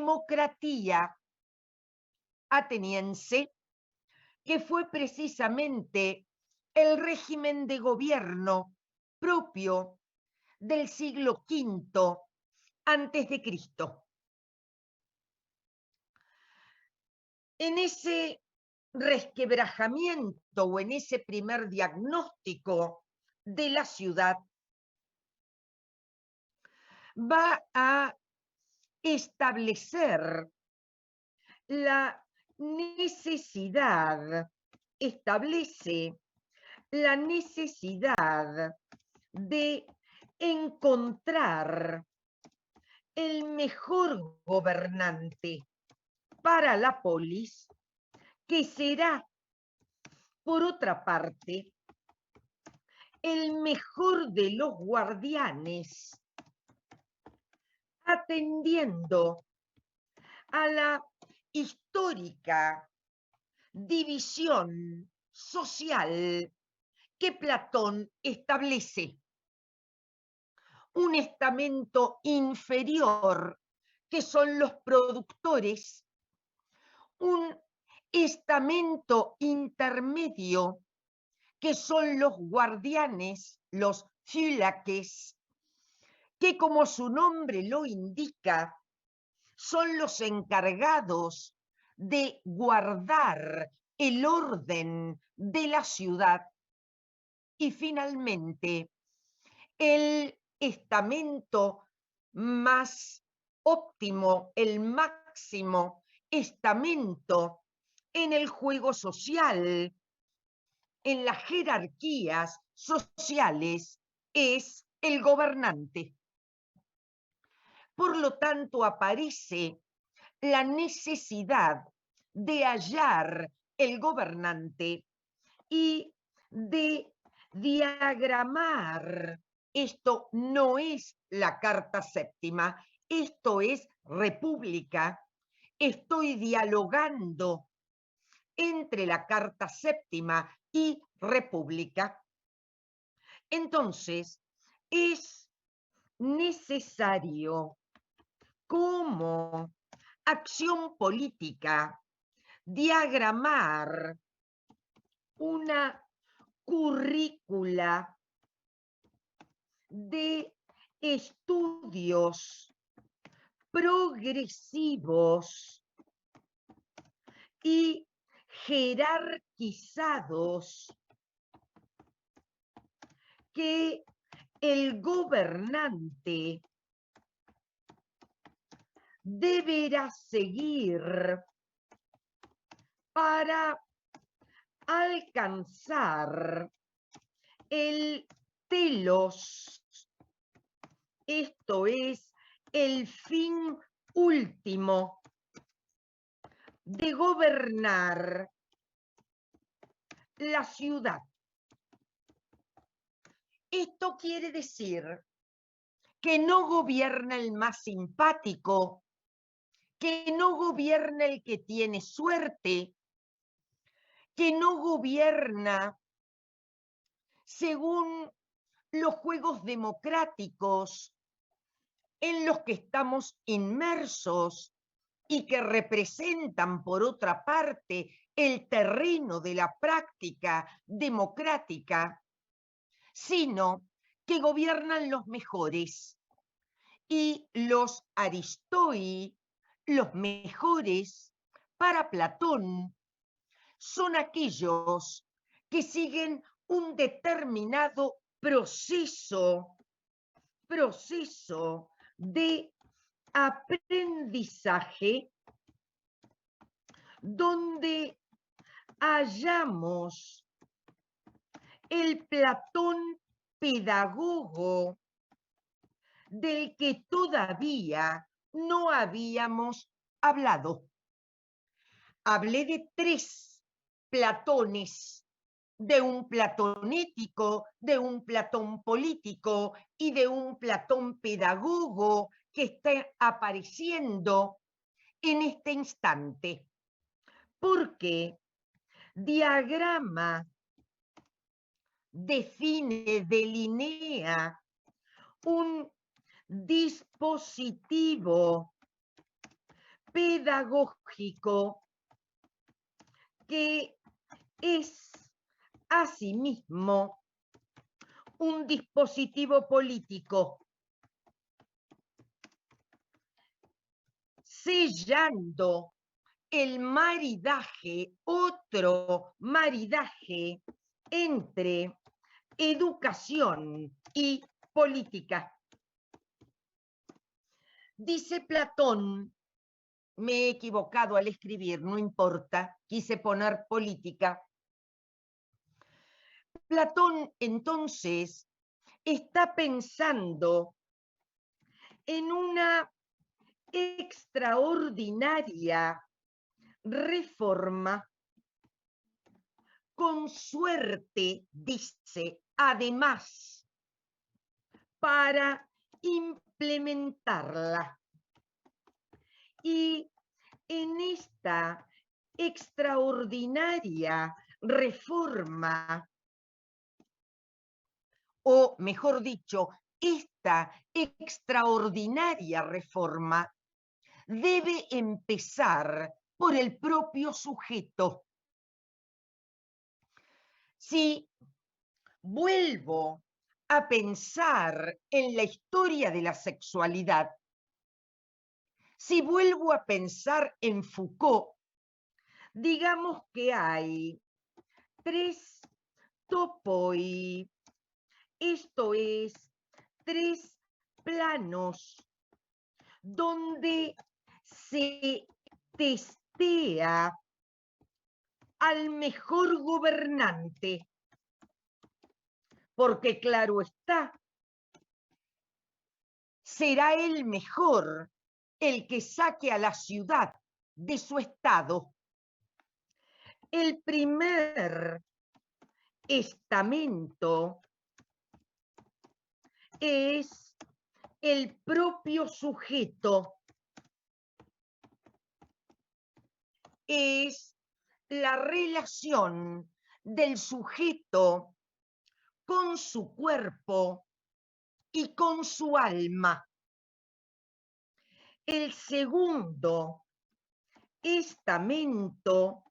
democracia ateniense, que fue precisamente el régimen de gobierno propio del siglo V antes de Cristo. En ese resquebrajamiento o en ese primer diagnóstico de la ciudad, va a establecer la necesidad, establece la necesidad de encontrar el mejor gobernante para la polis, que será, por otra parte, el mejor de los guardianes, atendiendo a la histórica división social que Platón establece. Un estamento inferior, que son los productores, un estamento intermedio, que son los guardianes, los fílaques, que como su nombre lo indica, son los encargados de guardar el orden de la ciudad. Y finalmente, el estamento más óptimo, el máximo estamento en el juego social, en las jerarquías sociales, es el gobernante. Por lo tanto, aparece la necesidad de hallar el gobernante y de diagramar. Esto no es la Carta Séptima, esto es República. Estoy dialogando entre la Carta Séptima y República. Entonces, es necesario como acción política diagramar una currícula de estudios progresivos y jerarquizados que el gobernante deberá seguir para alcanzar el telos, esto es, el fin último de gobernar la ciudad. Esto quiere decir que no gobierna el más simpático, que no gobierna el que tiene suerte, que no gobierna según los juegos democráticos en los que estamos inmersos y que representan, por otra parte, el terreno de la práctica democrática, sino que gobiernan los mejores. Y los aristoi, los mejores, para Platón, son aquellos que siguen un determinado proceso de aprendizaje donde hallamos el Platón pedagogo del que todavía no habíamos hablado. Hablé de 3 Platones, de un Platón ético, de un Platón político y de un Platón pedagogo que está apareciendo en este instante. Porque diagrama, define, delinea un dispositivo pedagógico que es asimismo un dispositivo político, sellando el maridaje, otro maridaje entre educación y política. Dice Platón, me he equivocado al escribir, no importa, quise poner política. Platón entonces está pensando en una extraordinaria reforma, con suerte, dice, además, para implementarla. Y en esta extraordinaria reforma, o mejor dicho, esta extraordinaria reforma debe empezar por el propio sujeto. Si vuelvo a pensar en la historia de la sexualidad, si vuelvo a pensar en Foucault, digamos que hay 3 topoi, esto es 3 planos donde se testea al mejor gobernante, porque claro está, será el mejor el que saque a la ciudad de su estado. El primer estamento es el propio sujeto, es la relación del sujeto con su cuerpo y con su alma. El segundo estamento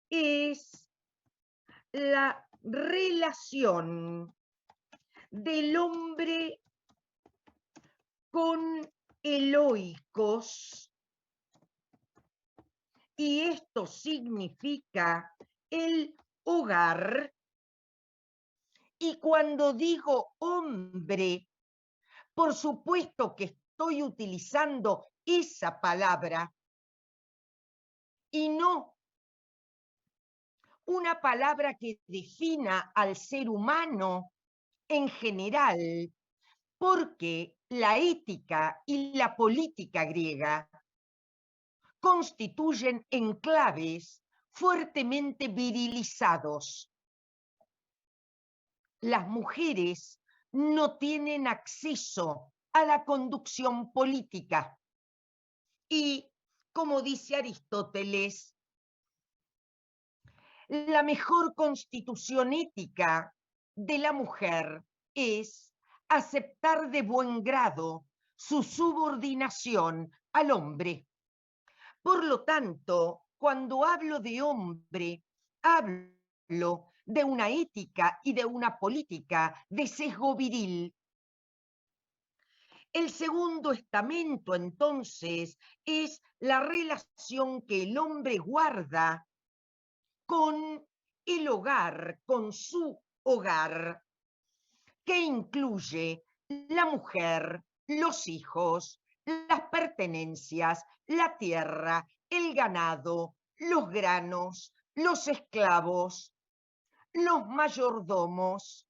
es la relación del hombre con el oikos, y esto significa el hogar. Y cuando digo hombre, por supuesto que estoy utilizando esa palabra y no una palabra que defina al ser humano en general, porque la ética y la política griega constituyen enclaves fuertemente virilizados. Las mujeres no tienen acceso a la conducción política. Y, como dice Aristóteles, la mejor constitución ética de la mujer es aceptar de buen grado su subordinación al hombre. Por lo tanto, cuando hablo de hombre, hablo de una ética y de una política de sesgo viril. El segundo estamento, entonces, es la relación que el hombre guarda con el hogar, con su hogar, que incluye la mujer, los hijos, las pertenencias, la tierra, el ganado, los granos, los esclavos, los mayordomos,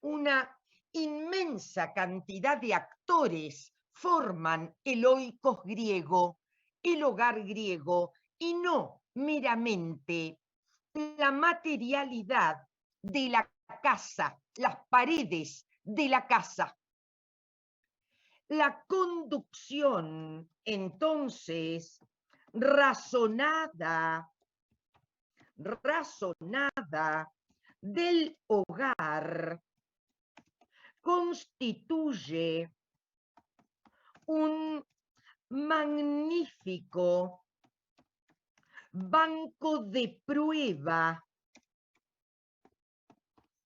una inmensa cantidad de actores forman el oikos griego, el hogar griego, y no meramente la materialidad de la casa, las paredes de la casa. La conducción, entonces, razonada del hogar constituye un magnífico banco de prueba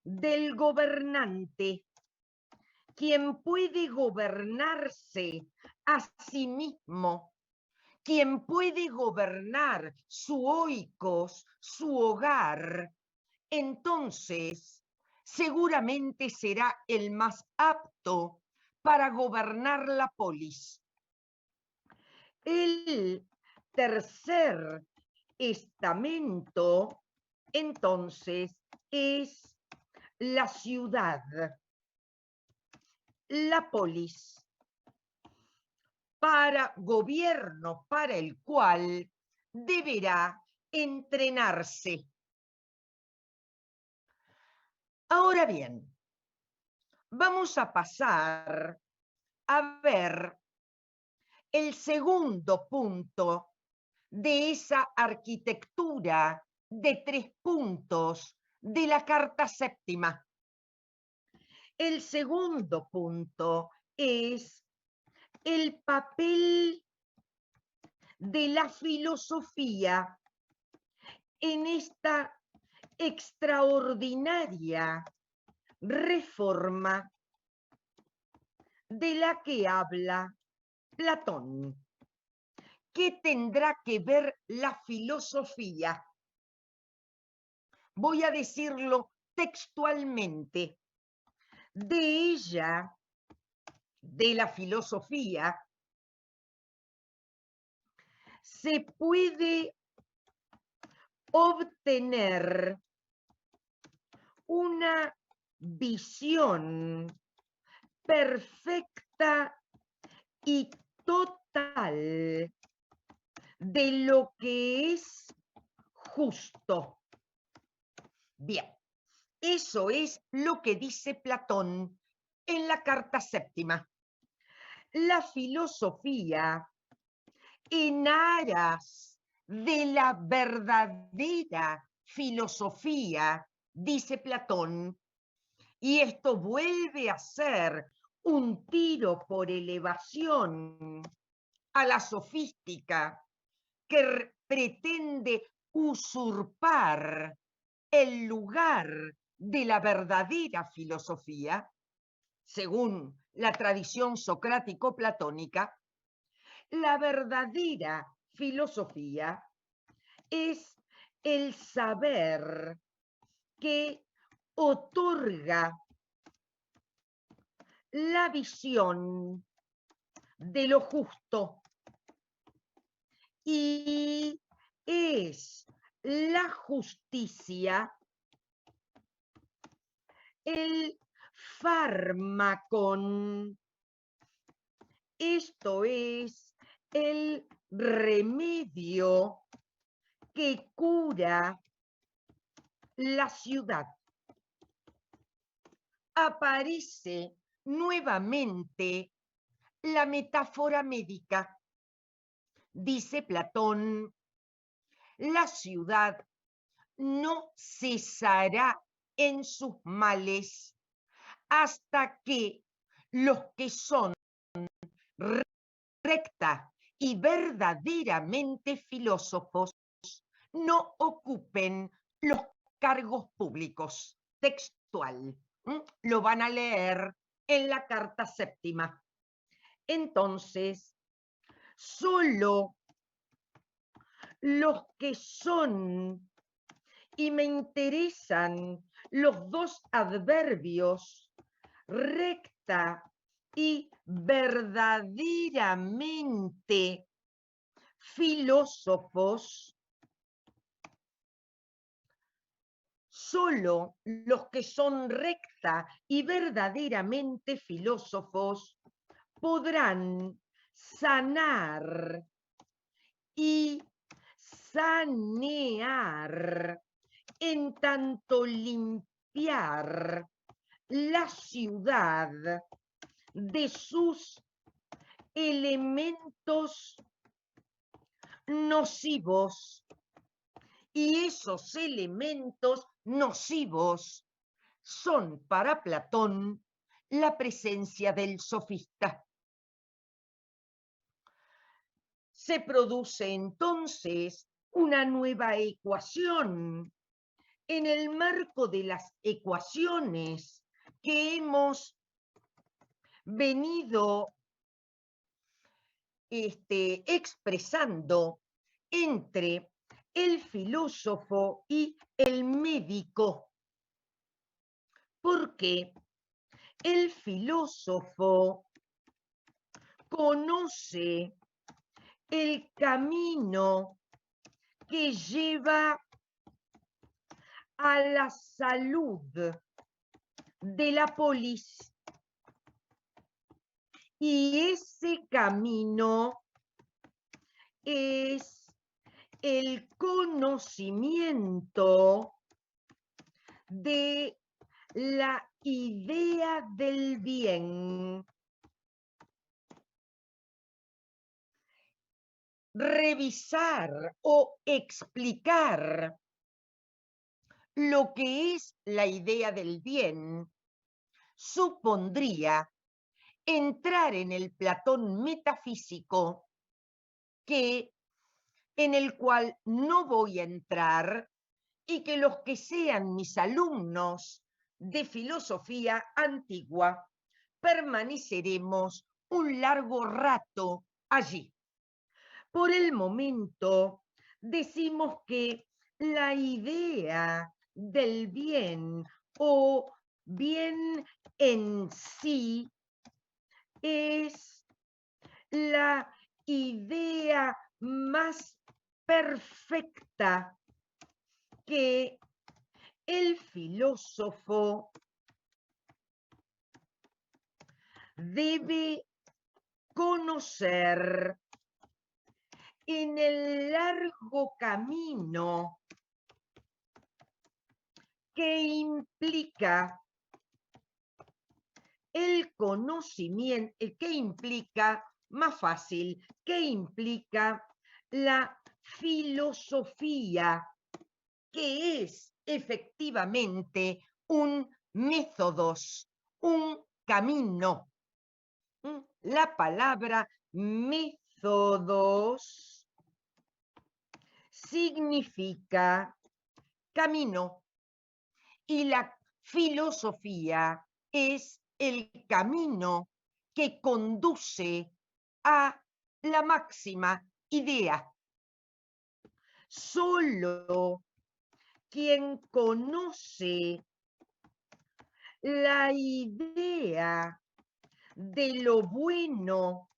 del gobernante, quien puede gobernarse a sí mismo, quien puede gobernar su oikos, su hogar, entonces seguramente será el más apto para gobernar la polis. El tercer estamento, entonces, es la ciudad, la polis, para gobierno para el cual deberá entrenarse. Ahora bien, vamos a pasar a ver el segundo punto de esa arquitectura de 3 puntos de la Carta Séptima. El segundo punto es el papel de la filosofía en esta extraordinaria reforma de la que habla Platón. ¿Qué tendrá que ver la filosofía? Voy a decirlo textualmente. De ella, de la filosofía, se puede obtener una visión perfecta y total de lo que es justo. Bien, eso es lo que dice Platón en la Carta Séptima. La filosofía, en aras de la verdadera filosofía, dice Platón, y esto vuelve a ser un tiro por elevación a la sofística que pretende usurpar el lugar de la verdadera filosofía, según la tradición socrático-platónica. La verdadera filosofía es el saber que otorga la visión de lo justo y es la justicia el fármacon, esto es el remedio que cura la ciudad. Aparece nuevamente la metáfora médica. Dice Platón, la ciudad no cesará en sus males hasta que los que son recta y verdaderamente filósofos no ocupen los cargos públicos. Textual. Lo van a leer en la Carta Séptima. Entonces, solo los que son, y me interesan los dos adverbios, recta y verdaderamente filósofos, solo los que son recta y verdaderamente filósofos podrán sanar y sanear, en tanto limpiar la ciudad de sus elementos nocivos. Y esos elementos nocivos son para Platón la presencia del sofista. se produce entonces una nueva ecuación en el marco de las ecuaciones que hemos venido expresando entre el filósofo y el médico. Porque el filósofo conoce el camino que lleva a la salud de la polis, y ese camino es el conocimiento de la idea del bien. Revisar o explicar lo que es la idea del bien supondría entrar en el Platón metafísico, en el cual no voy a entrar, y que los que sean mis alumnos de filosofía antigua permaneceremos un largo rato allí. Por el momento, decimos que la idea del bien o bien en sí es la idea más perfecta que el filósofo debe conocer en el largo camino que implica el conocimiento, que implica, más fácil, que implica la filosofía, que es efectivamente un métodos, un camino. La palabra métodos significa camino, y la filosofía es el camino que conduce a la máxima idea. Solo quien conoce la idea de lo bueno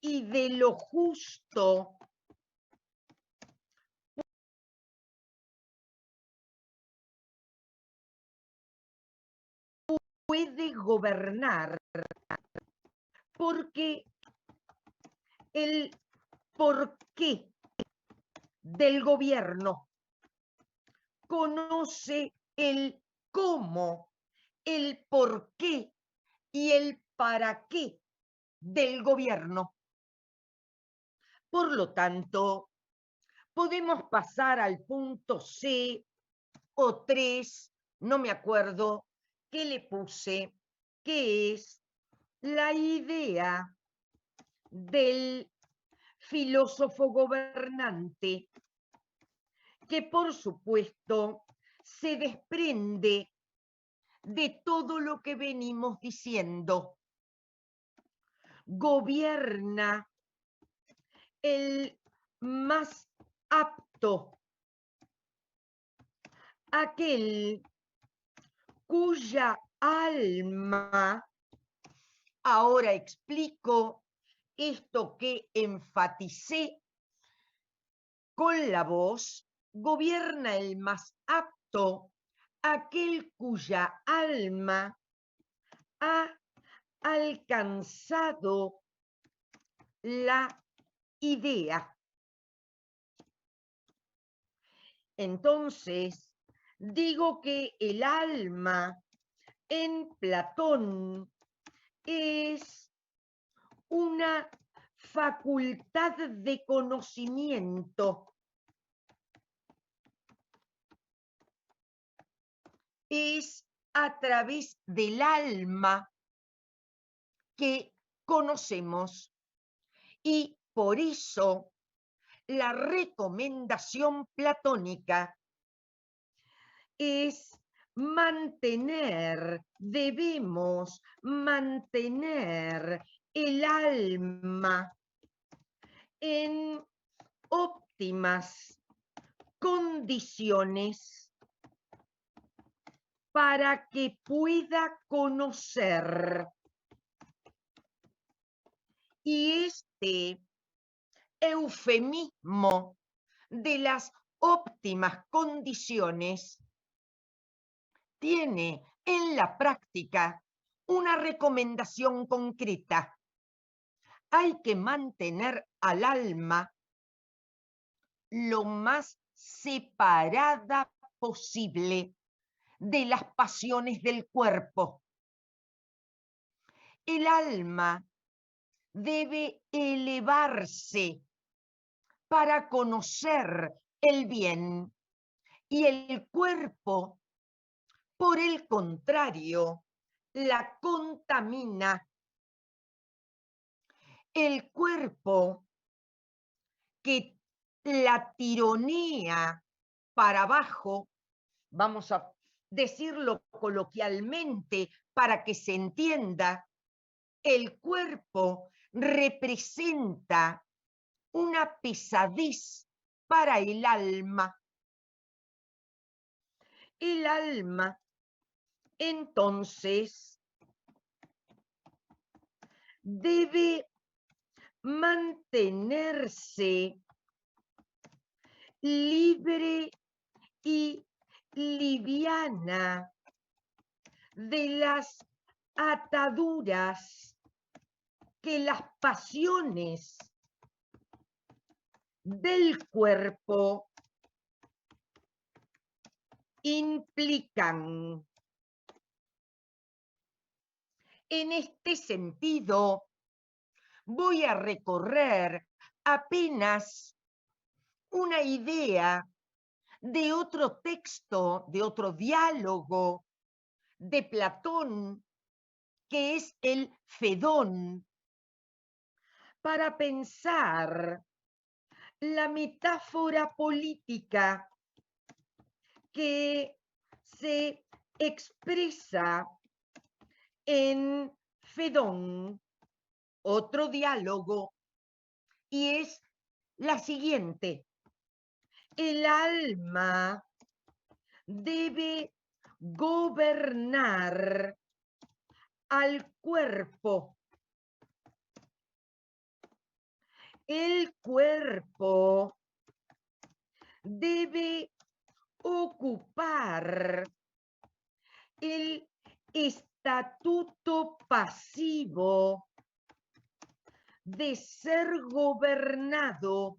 y de lo justo puede gobernar, porque el porqué del gobierno conoce el cómo, el porqué y el para qué del gobierno. Por lo tanto, podemos pasar al punto C o 3, no me acuerdo, que le puse, que es la idea del filósofo gobernante, que por supuesto se desprende de todo lo que venimos diciendo. Gobierna el más apto, aquel cuya alma, ahora explico esto que enfaticé con la voz, gobierna el más apto, aquel cuya alma ha alcanzado la idea. Entonces, digo que el alma en Platón es una facultad de conocimiento. Es a través del alma que conocemos, y por eso la recomendación platónica es debemos mantener el alma en óptimas condiciones para que pueda conocer. Y este eufemismo de las óptimas condiciones tiene en la práctica una recomendación concreta. Hay que mantener al alma lo más separada posible de las pasiones del cuerpo. El alma debe elevarse para conocer el bien y el cuerpo, por el contrario, la contamina. El cuerpo que la tironea para abajo, vamos a decirlo coloquialmente para que se entienda, el cuerpo representa una pesadez para el alma. El alma, entonces, debe mantenerse libre y liviana de las ataduras que las pasiones del cuerpo implican. En este sentido, voy a recorrer apenas una idea de otro texto, de otro diálogo de Platón, que es el Fedón, para pensar la metáfora política que se expresa en Fedón, otro diálogo, y es la siguiente. El alma debe gobernar al cuerpo. El cuerpo debe ocupar el estatuto pasivo de ser gobernado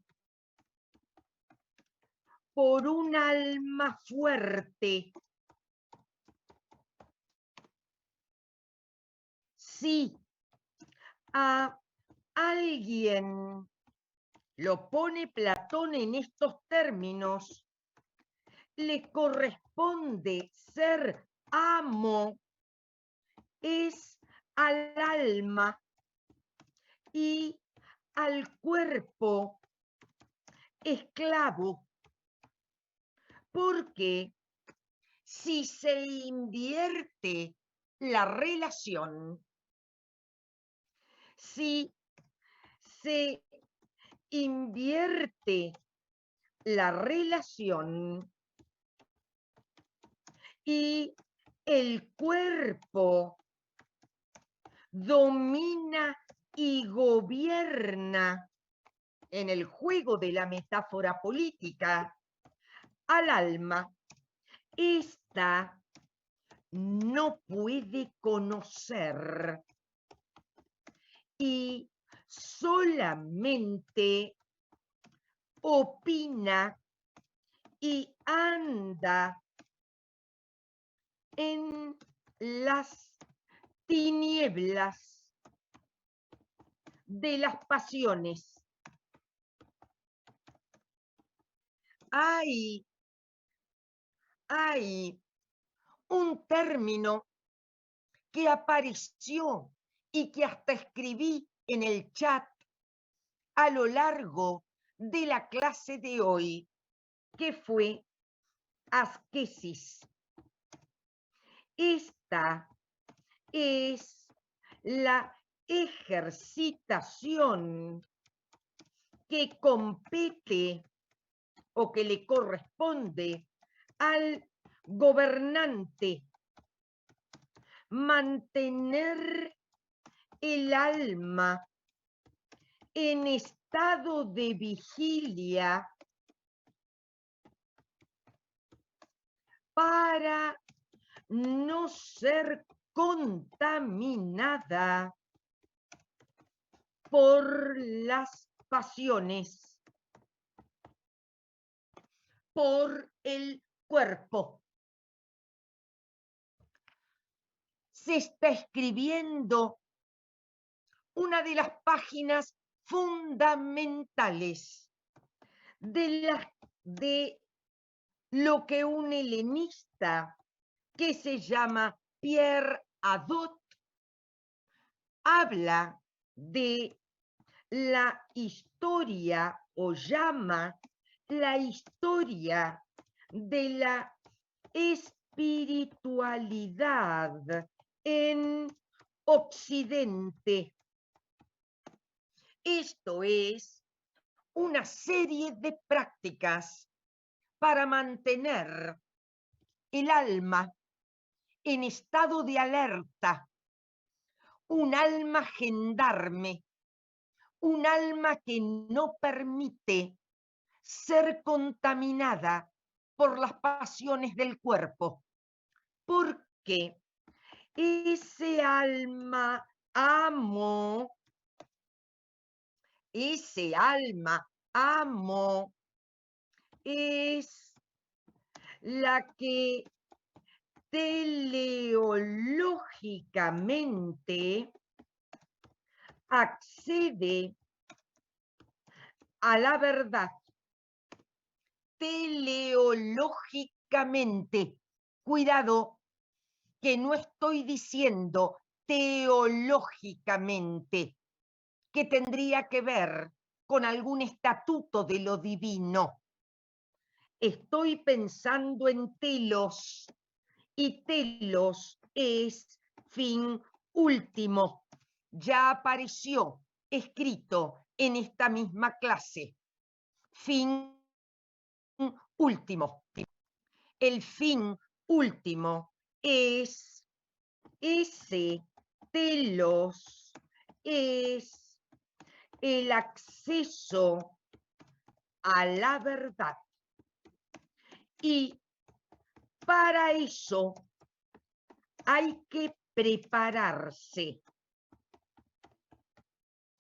por un alma fuerte. Si a alguien lo pone Platón en estos términos, le corresponde ser amo, es al alma y al cuerpo esclavo, porque si se invierte la relación, si se invierte la relación y el cuerpo domina y gobierna en el juego de la metáfora política al alma, ésta no puede conocer y solamente opina y anda en las tinieblas de las pasiones. Hay un término que apareció y que hasta escribí en el chat a lo largo de la clase de hoy, que fue asquesis. Esta es la ejercitación que compete o que le corresponde al gobernante mantener el alma en estado de vigilia para no ser contaminada por las pasiones, por el cuerpo. Se está escribiendo una de las páginas fundamentales de lo que un helenista que se llama Pierre Hadot habla de la historia o llama la historia de la espiritualidad en Occidente. Esto es una serie de prácticas para mantener el alma en estado de alerta, un alma gendarme, un alma que no permite ser contaminada por las pasiones del cuerpo, porque ese alma amo es la que teleológicamente accede a la verdad. Teleológicamente, cuidado, que no estoy diciendo teológicamente, que tendría que ver con algún estatuto de lo divino. Estoy pensando en telos, y telos es fin último. Ya apareció escrito en esta misma clase. Fin último. El fin último es ese telos, es el acceso a la verdad. Y para eso hay que prepararse.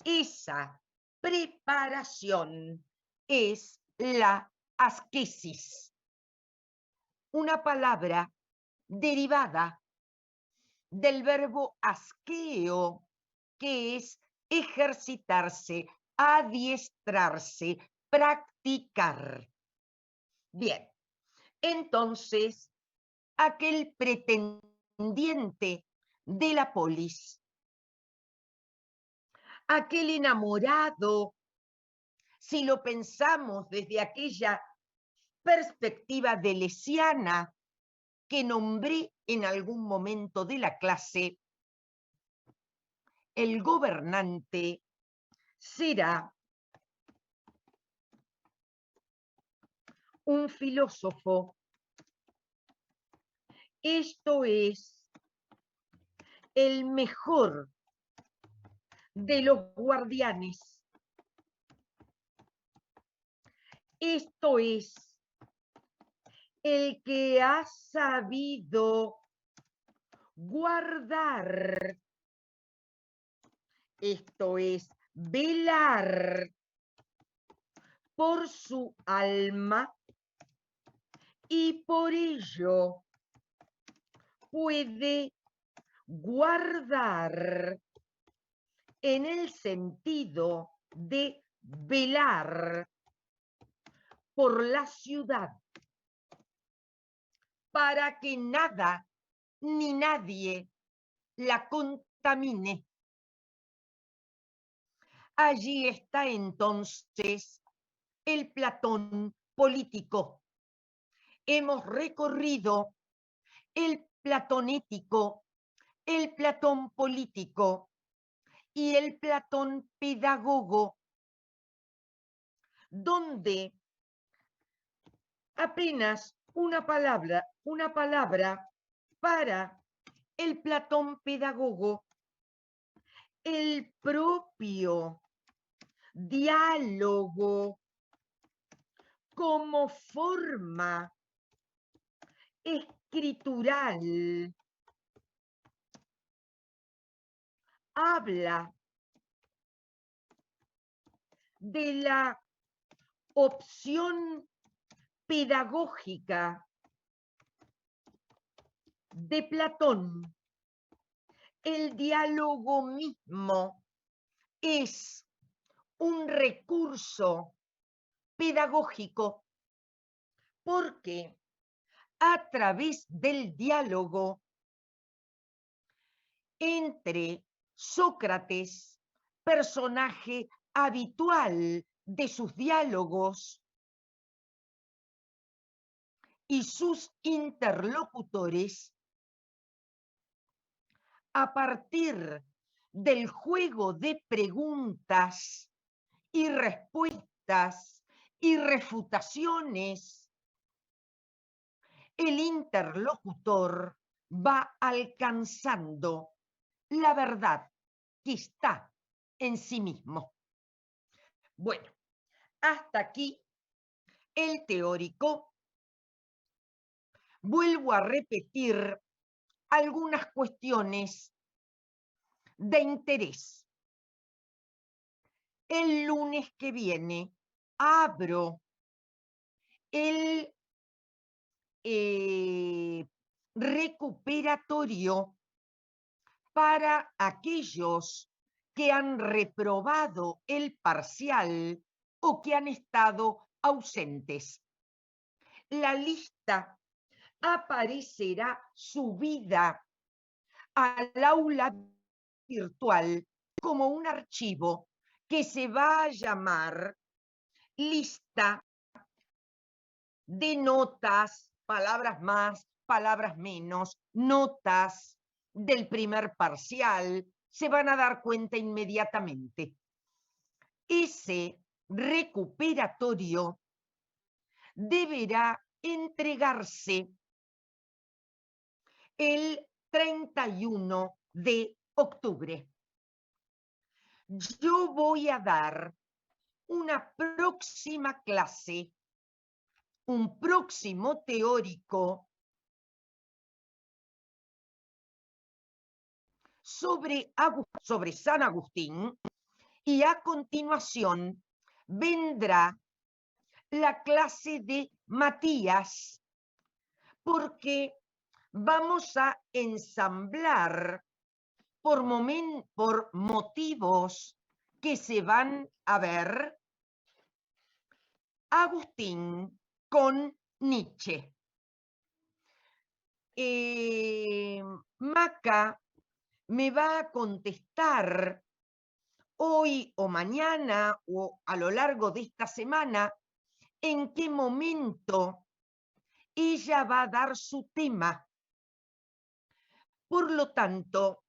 Esa preparación es la asquesis, una palabra derivada del verbo asqueo, que es ejercitarse, adiestrarse, practicar. Bien, entonces, aquel pretendiente de la polis, aquel enamorado, si lo pensamos desde aquella perspectiva deleuziana que nombré en algún momento de la clase, el gobernante será un filósofo. Esto es el mejor de los guardianes. Esto es el que ha sabido guardar. Esto es velar por su alma y por ello puede guardar en el sentido de velar por la ciudad para que nada ni nadie la contamine. Allí está entonces el Platón político. Hemos recorrido el Platón ético, el Platón político y el Platón pedagogo, donde apenas una palabra para el Platón pedagogo, el propio diálogo como forma escritural habla de la opción pedagógica de Platón. El diálogo mismo es un recurso pedagógico porque a través del diálogo entre Sócrates, personaje habitual de sus diálogos, y sus interlocutores, a partir del juego de preguntas y respuestas y refutaciones, el interlocutor va alcanzando la verdad que está en sí mismo. Bueno, hasta aquí el teórico. Vuelvo a repetir algunas cuestiones de interés. El lunes que viene abro el recuperatorio para aquellos que han reprobado el parcial o que han estado ausentes. La lista aparecerá subida al aula virtual como un archivo que se va a llamar lista de notas, palabras más, palabras menos, notas del primer parcial, se van a dar cuenta inmediatamente. Ese recuperatorio deberá entregarse el 31 de octubre. Yo voy a dar una próxima clase, un próximo teórico sobre San Agustín, y a continuación vendrá la clase de Matías, porque vamos a ensamblar por motivos que se van a ver Agustín con Nietzsche. Maca me va a contestar hoy o mañana o a lo largo de esta semana en qué momento ella va a dar su tema. Por lo tanto,